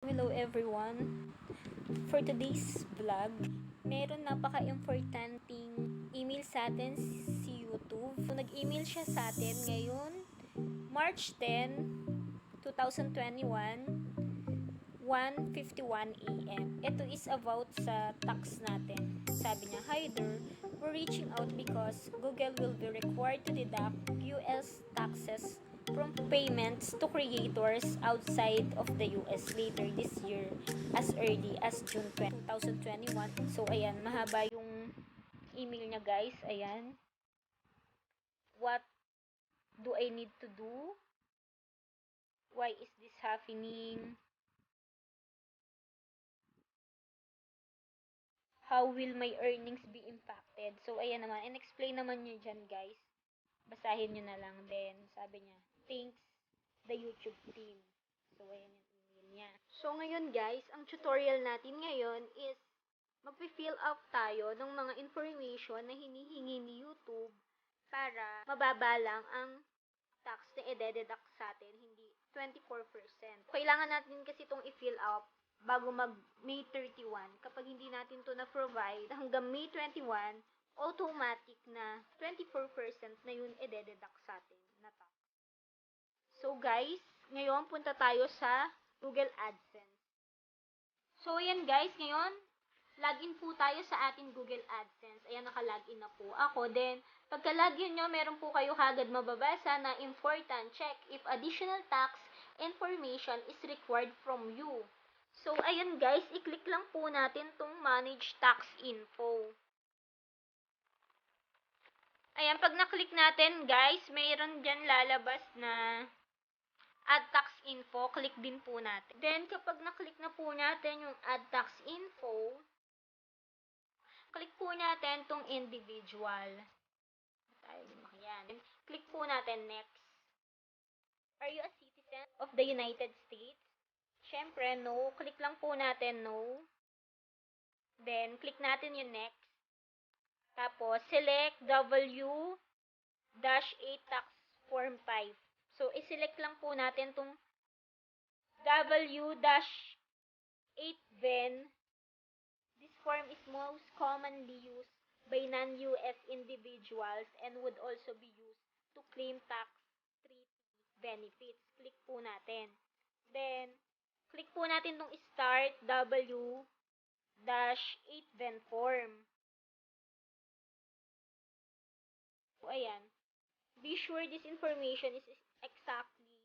Hello everyone! For today's vlog, meron napaka-importanting email sa atin si YouTube. So, nag-email siya sa atin ngayon, March 10, 2021, 1:51 AM. Ito is about sa tax natin. Sabi niya, "Hi there, we're reaching out because Google will be required to deduct US taxes from payments to creators outside of the US later this year as early as June 2021." So, ayan, mahaba yung email niya guys. Ayan. What do I need to do? Why is this happening? How will my earnings be impacted? So, ayan naman. And explain naman nyo dyan, guys. Basahin nyo na lang. Then, sabi niya, thanks the YouTube team. So, ayan yung email niya. So, ngayon, guys, ang tutorial natin ngayon is magpi-fill up tayo ng mga information na hinihingi ni YouTube para mababa lang ang tax na i-deduct sa atin, hindi 24%. Kailangan natin kasi itong i-fill up bago mag May 31. Kapag hindi natin to na-provide hanggang May 21, automatic na 24% na yun i-deduct sa atin na tax. So guys, ngayon punta tayo sa Google AdSense. So ayan guys, ngayon login po tayo sa ating Google AdSense. Ayan, naka-login na po ako. Then, pagka-login nyo, meron po kayo kagad mababasa na important. Check if additional tax information is required from you. So, ayan guys, i-click lang po natin tong Manage Tax Info. Ayan, pag na-click natin guys, mayroon dyan lalabas na Add Tax Info. Click din po natin. Then, kapag na-click na po natin yung Add Tax Info, click po natin tong individual. Ayan. Click po natin next. Are you a citizen of the United States? Syempre, no. Click lang po natin no. Then, click natin yung next. Tapos, select W-8 Tax Form 5. So, i-select lang po natin tong W-8 VEN. This form is most commonly used by non-US individuals and would also be used to claim tax treaty benefits. Click po natin. Then, click po natin tong Start W-8 VEN form. So, ayan. Be sure this information is exactly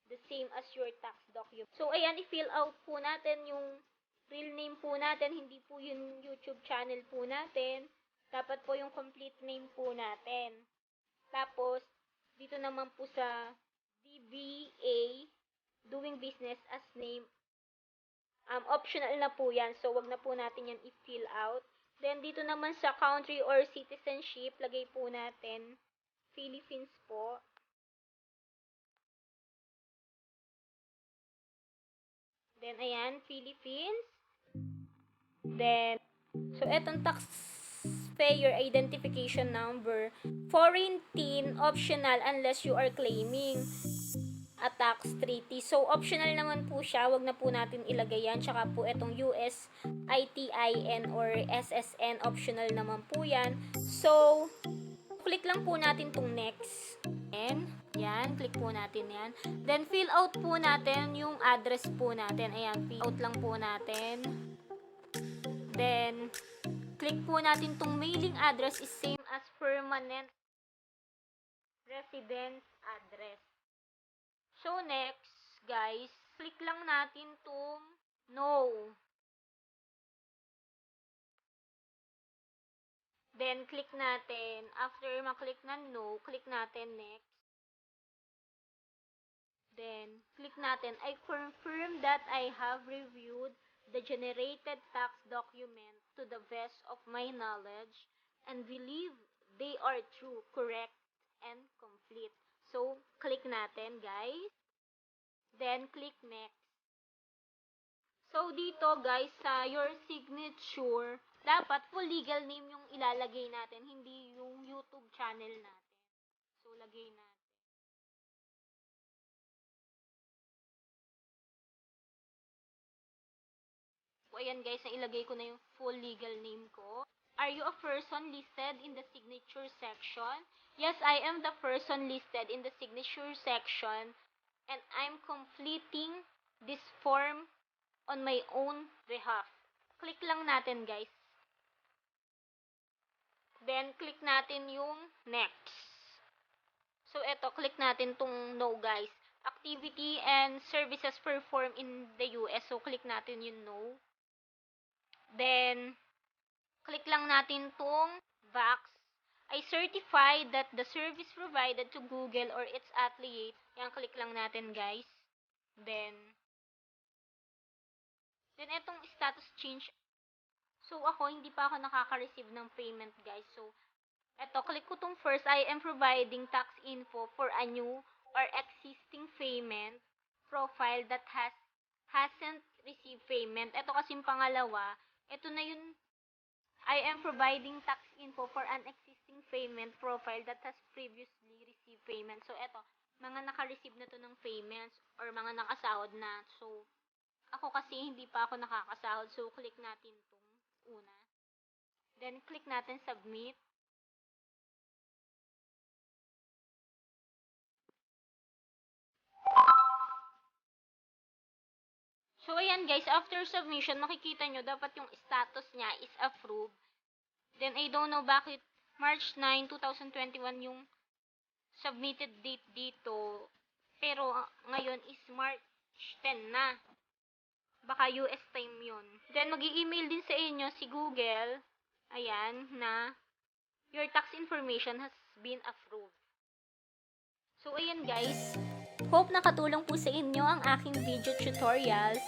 the same as your tax document. So, ayan, i-fill out po natin yung real name po natin, hindi po yung YouTube channel po natin. Dapat po yung complete name po natin. Tapos, dito naman po sa DBA, doing business as name, optional na po yan. So, wag na po natin yan i-fill out. Then, dito naman sa country or citizenship, lagay po natin Philippines po. Then, ayan, Philippines. Then, so, etong taxpayer identification number, foreign TIN, optional unless you are claiming a tax treaty. So, optional naman po siya. Wag na po natin ilagay yan. Tsaka po etong US ITIN or SSN, optional naman po yan. So, click lang po natin tong next. And, yan, click po natin yan. Then, fill out po natin yung address po natin. Ayan, fill out lang po natin. Then, click po natin tong mailing address is same as permanent residence address. So, next, guys, click lang natin tong no. Then, click natin. After maklik na no, click natin next. Then, click natin, I confirm that I have reviewed the generated tax document to the best of my knowledge and believe they are true, correct, and complete. So, click natin, guys. Then, click next. So, dito, guys, sa your signature, dapat full legal name yung ilalagay natin, hindi yung YouTube channel natin. So, lagay natin. ayan guys, nailagay ko na yung full legal name ko. Are you a person listed in the signature section? Yes, I am the person listed in the signature section and I'm completing this form on my own behalf. Click lang natin guys. Then, click natin yung next. So, eto, click natin tong no guys. Activity and services performed in the US. So, click natin yung no. Then, click lang natin tong Vax. I certify that the service provided to Google or its affiliate. Yan, click lang natin guys. Then, etong status change. So, ako, hindi pa ako nakaka-receive ng payment guys. So, eto, click ko tong first. I am providing tax info for a new or existing payment profile that hasn't received payment. Eto kasing pangalawa, eto na yun. I am providing tax info for an existing payment profile that has previously received payment. So, eto, mga naka-receive na to ng payments or mga nakasahod na. So, ako kasi hindi pa ako nakakasahod. So, click natin tong una. Then, click natin submit. So, ayan guys, after submission, makikita nyo, dapat yung status niya is approved. Then, I don't know bakit March 9, 2021 yung submitted date dito. Pero, ngayon is March 10 na. Baka US time yun. Then, mag-i-email din sa inyo si Google, ayan, na your tax information has been approved. So, ayan guys. Hope nakatulong po sa inyo ang aking video tutorials.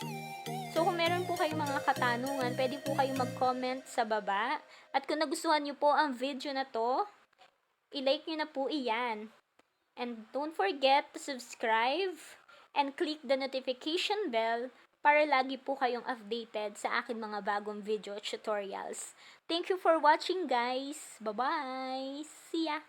So, kung meron po kayong mga katanungan, pwede po kayong mag-comment sa baba. At kung nagustuhan nyo po ang video na to, i-like nyo na po iyan. And don't forget to subscribe and click the notification bell para lagi po kayong updated sa akin mga bagong video tutorials. Thank you for watching guys. Bye-bye. See ya!